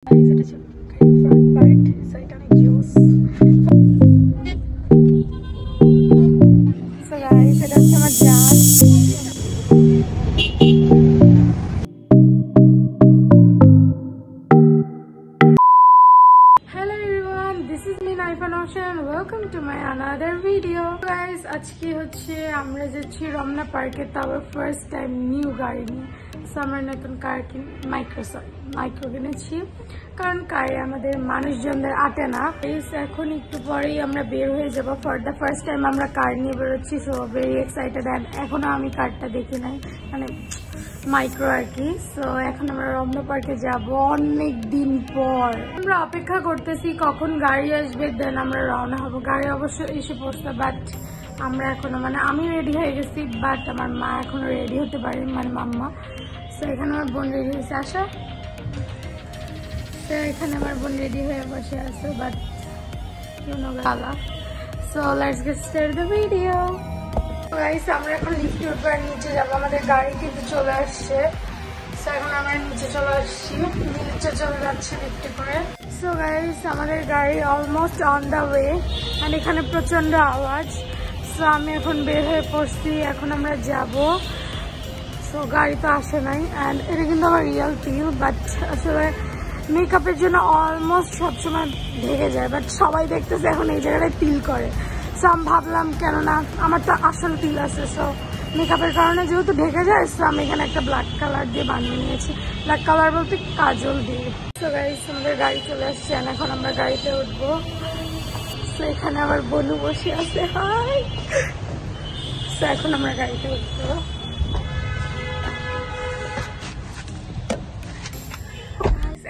এটা ছিল front part, so এটা অনেক জোস। সো গাইস, এটা হচ্ছে আমার জান। Hello everyone, this is me Naifa Noshan. Welcome to my another video. Guys, আজকে হচ্ছে আমরা যাচ্ছি রমনা পার্কে, তাও ফার্স্ট টাইম নিউ গাড়ি নিয়ে। সো আমরা নতুন কার মাইক্রো কিনেছি, কারণ কারে আমাদের মানুষজনদের আটে না। এখন একটু পরেই আমরা বের হয়ে যাবো। ফর দ্য ফার্স্ট টাইম আমরা কার নিয়ে বেরোচ্ছি, সো ভেরি এক্সাইটেড। অ্যান্ড এখনো আমি কারটা দেখি নাই, মানে মাইক্রো আর কি। সো এখন আমরা রমনা পার্কে যাব অনেক দিন পর। আমরা অপেক্ষা করতেছি কখন গাড়ি আসবে, দেন আমরা রওনা হবো। গাড়ি অবশ্যই এসে পড়ছে, বাট আমরা এখনো, মানে আমি রেডি হয়ে গেছি, বাট আমার মা এখনো রেডি হতে পারেনি, মানে মাম্মা। সো এখানে আমার বোন রেডি হয়েছে, আসা। তো এখানে আমার বোন রেডি হয়ে বসে আছে, বাট গালা। So let's get start the video. Guys, আমরা এখন লিফটে উঠবো আর নিচে যাবো। আমাদের গাড়ি কিন্তু চলে আসছে। সো এখন আমরা নিচে চলে আসছি, নিচে চলে যাচ্ছি লিফটে করে। সো গাইস, আমাদের গাড়ি অলমোস্ট অন দ্য ওয়ে, আর এখানে প্রচন্ড আওয়াজ। সো আমি এখন বের হয়ে পড়ছি, এখন আমরা যাব। সো গাড়ি তো আসে নাই, অ্যান্ড এটা কিন্তু আমার রিয়েল ফিল, বাট আসলে মেকআপের জন্য অলমোস্ট সবসময় ঢেকে যায়, বাট সবাই দেখতেছে এখন এই জায়গাটায় ফিল করে। সো আমি ভাবলাম কেননা আমার তো আসল ফিল আছে, সো মেকআপের কারণে যেহেতু ঢেকে যায়, সো আমি এখানে একটা ব্ল্যাক কালার দিয়ে বানিয়ে নিয়েছি। ব্ল্যাক কালার বলতে কাজল দিয়ে। সো গাইস, আমাদের গাড়ি চলে আসছে, এখন আমরা গাড়িতে উঠবো। সো এখানে আমার বনু বসে আছে, হাই। সো এখন আমরা গাড়িতে উঠবো।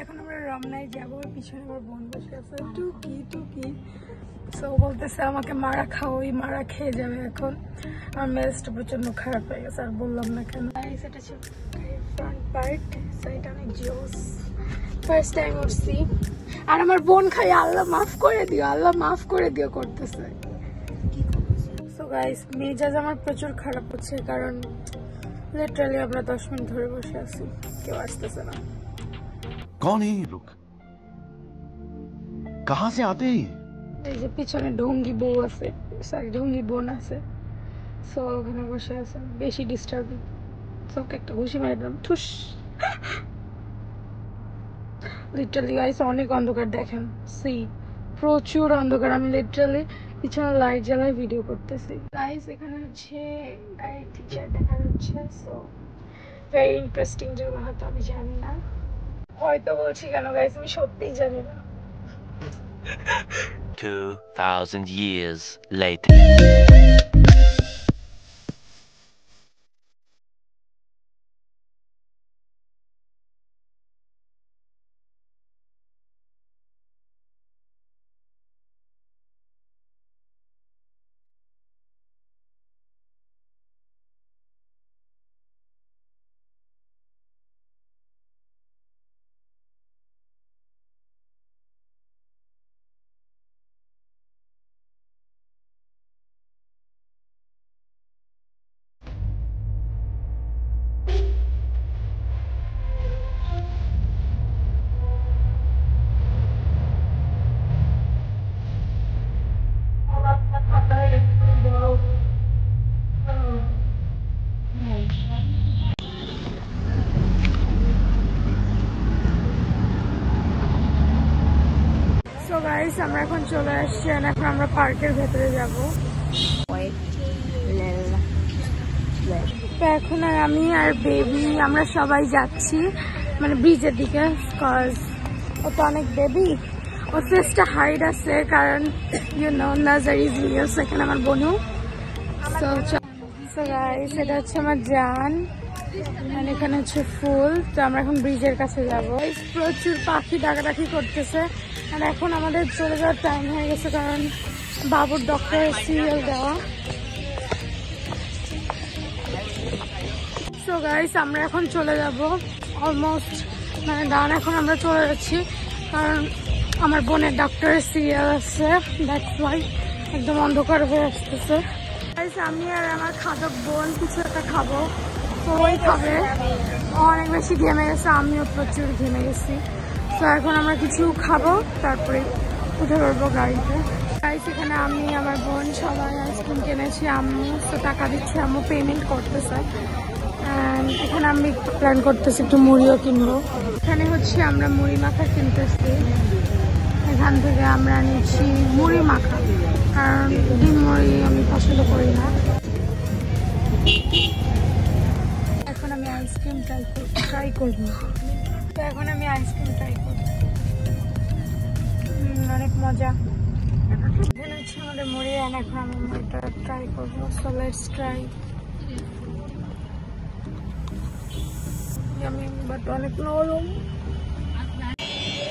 এখন আমরা রমনায় যাবো, পিছনে আমার বোন বসে আছে, টুকি টুকি। সো বলতেছে আমাকে মারা খাও, ওই মারা খেয়ে যাবে এখন। আমার মেজাজটা প্রচন্ড খারাপ হয়ে গেছে, আর বললাম না কেন। এটা ছিল ফ্রন্ট পার্ট, সো এটা অনেক জোস। ফার্স্ট টাইম উঠছি, আর আমার বোন খাই আল্লাহ মাফ করে দিও, আল্লাহ মাফ করে দিও করতেছে। সো গাইস, মেজাজ আমার প্রচুর খারাপ হচ্ছে, কারণ লিটারালি আমরা 10 মিনিট ধরে বসে আছি, কেউ আসতেছে না। कौन है ये लोग? कहाँ से आते हैं? এই যে পিছনে ঢঙ্গি বউ আছে, সরি ঢঙ্গি বোন আছে। সো ওখানে বসে আছে, বেশি ডিস্টার্বিং। সবকে একটা ঘুষি মারি দিলাম, ঠুস। লিটারালি গাইস, অনেক অন্ধকার দেখেন, সি প্রচুর অন্ধকার। আমি লিটারালি পিছনে লাইট জ্বালায় ভিডিও করতেছি। গাইস, এখানে হচ্ছে গাড়ির টিচার দেখা যাচ্ছে। সো ভেরি ইন্টারেস্টিং জায়গা, হয়তো আমি জানি না, হয়তো বলছি কেন গাইস, আমি সত্যিই জানি না। 2000 years later. সো গাইস, আমরা এখন চলে আসছি, এখন আমরা পার্কের ভেতরে যাব। তো এখন আর আমি আর বেবি আমরা সবাই যাচ্ছি, মানে ব্রিজের দিকে, কজ ও তো অনেক বেবি, ওর ফেসটা হাইড আছে, কারণ you know Nazar is real. সেখানে আমার বোনু। সো গাইস, এটা হচ্ছে আমার জান, আর এখানে হচ্ছে ফুল। তো আমরা এখন ব্রিজের কাছে যাবো। প্রচুর পাখি ডাকাডাকি করতেছে, আর এখন আমাদের চলে যাওয়ার টাইম হয়ে গেছে, কারণ বাবুর ডক্টরের সিরিয়াল দেওয়া। সো গাইস, আমরা এখন চলে যাব অলমোস্ট, মানে ডান এখন আমরা চলে যাচ্ছি, কারণ আমার বোনের ডক্টরের সিরিয়াল আছে, দ্যাটস ওয়াই একদম অন্ধকার হয়ে আসতেছে। গাইস, আমি আর আমার খাদক বোন কিছু একটা খাবো, তো ওই খাবে। অনেক বেশি ঘেমে গেছে, আমিও প্রচুর ঘেমে গেছি। তো এখন আমরা কিছু খাবো, তারপরে উঠে পড়বো গাড়িতে। গাইস এখানে আমি, আমার বোন সবাই আইসক্রিম কিনেছি। আম্মু তো টাকা দিচ্ছে, আম্মু পেমেন্ট করতেছে। এখানে আমি প্ল্যান করতেছি একটু মুড়িও কিনবো। এখানে হচ্ছে আমরা মুড়ি মাখা কিনতেছি। এখান থেকে আমরা নিচ্ছি মুড়ি মাখা, কারণ ডিম মুড়ি আমি পছন্দ করি না। এখন আমি আইসক্রিম ট্রাই করবো। তো এখন আমি আইসক্রিম ট্রাই করবো, অনেক মজা। এখানে হচ্ছে আমাদের মুড়ি, এখন আমি মুড়িটা ট্রাই করবো। So let's try. বাট অনেক নরম।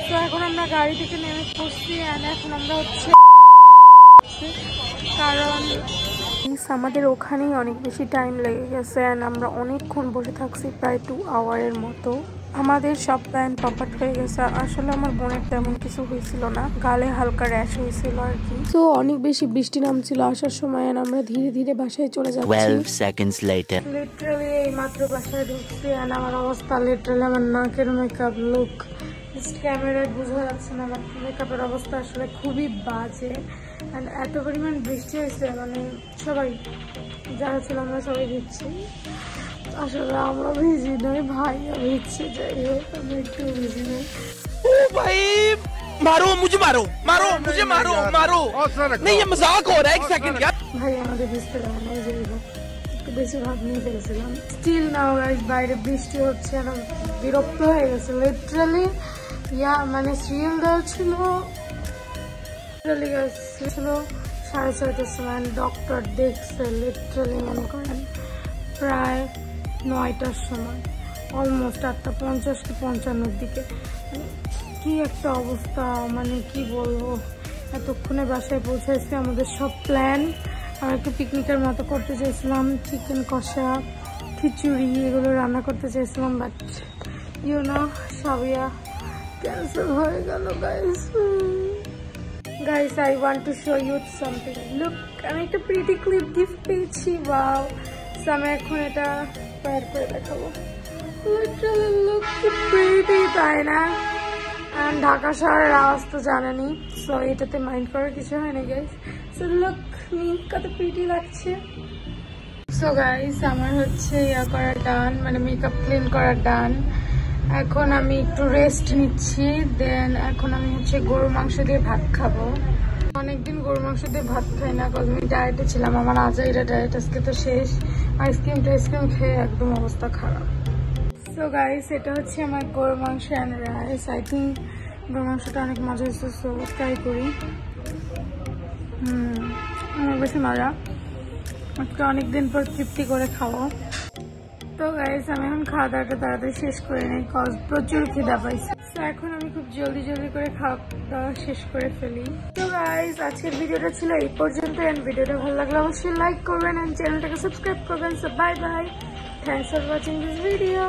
তো এখন আমরা গাড়ি থেকে নেমে পড়ছি, এখন আমরা হচ্ছে, কারণ আমাদের ওখানেই অনেক বেশি টাইম লেগে গেছে। আমরা অনেকক্ষণ বসে থাকছি, প্রায় 2 আওয়ারের মতো। আমাদের সব প্ল্যান পপাট হয়ে গেছে। আসলে আমার বোনের তেমন কিছু হয়েছিল না, গালে হালকা র্যাশ হয়েছিল আর কি। তো অনেক বেশি বৃষ্টি নামছিল আসার সময়, আমরা ধীরে ধীরে বাসায় চলে যাচ্ছি। 12 seconds later. লিটারালি এই মাত্র বাসায় ঢুকছি, আর আমার অবস্থা লিটারালি, আমার নাকের মেকআপ লুক ক্যামেরায় বোঝা যাচ্ছে না, আমার মেকআপের অবস্থা আসলে খুবই বাজে। অ্যান্ড এত পরিমাণ বৃষ্টি হয়েছে, মানে সবাই যারা ছিল আমরা সবাই ভিজছি। আসলে আমরা ভিজি নই, ভাইয়া ভিজছে, যাই হোক আমরা একটু ভিজি নই। ओ भाई मारो मुझे, मारो मारो मुझे, मारो मारो नहीं, ये मजाक हो रहा है। 1 सेकंड यार, ভাই আমাদের ভিজতে দেয় না, যাই হোক একটু বেশি ভাব নিয়ে ফেলেছিলাম। স্টিল নাও গাইস বাইরে বৃষ্টি হচ্ছে, আর বিরক্ত হয়ে গেছে লিটারালি। মানে সিরিয়াল দেওয়া ছিল ছিল 6:30টার সময়, ডক্টর দেখছে লিটারালি মনে করেন প্রায় 9টার সময়, অলমোস্ট 8:50 কি 55-র দিকে। কি একটা অবস্থা, মানে কি বলবো। এতক্ষণে বাসায় পৌঁছেছি, আমাদের সব প্ল্যান, আমরা একটু পিকনিকের মতো করতে চাইছিলাম, চিকেন কষা, খিচুড়ি এগুলো রান্না করতে চাইছিলাম, বাট সবই ক্যান্সেল হয়ে গেল guys. Guys I want to show you something. Look, আমি একটা প্রিটি ক্লিপ গিফট পেয়েছি, ওয়াও। সো আমি এখন এটা বের করে দেখাবো। লিটারালি লুক কি প্রিটি, তাই না? ঢাকা শহরের আওয়াজ তো জানেনি, সো এটাতে মাইন্ড করার কিছু হয় না গাইস। সো লুক মি কত প্রিটি লাগছে। সো গাইস আমার হচ্ছে করা ডান, মানে মেকআপ ক্লিন করা ডান। এখন আমি একটু রেস্ট নিচ্ছি, দেন এখন আমি হচ্ছে গরুর মাংস দিয়ে ভাত খাবো। অনেকদিন গরুর মাংস দিয়ে ভাত খাই না, কারণ আমি ডায়েটে ছিলাম। আমার আজাইরা ডায়েট আজকে তো শেষ, আইসক্রিম খেয়ে একদম অবস্থা খারাপ। সো গাইস এটা হচ্ছে আমার গরুর মাংস অ্যান্ড রাইস। আই থিঙ্ক গরুর মাংসটা অনেক মজা হয়েছে, সো ট্রাই করি। অনেক বেশি মজা, আজকে অনেকদিন পর তৃপ্তি করে খাবো। তো গাইস আমি এখন খাওয়া দাওয়াটা তাড়াতাড়ি শেষ করে নিই, কজ প্রচুর খিদা পাইছে। তো এখন আমি খুব জলদি করে খাওয়া দাওয়া শেষ করে ফেলি। তো গাইস আজকের ভিডিওটা ছিল এই পর্যন্ত, এন্ড ভিডিওটা ভালো লাগলে অবশ্যই লাইক করবেন এন্ড চ্যানেলটাকে সাবস্ক্রাইব করবেন। So bye bye, thanks for watching this video.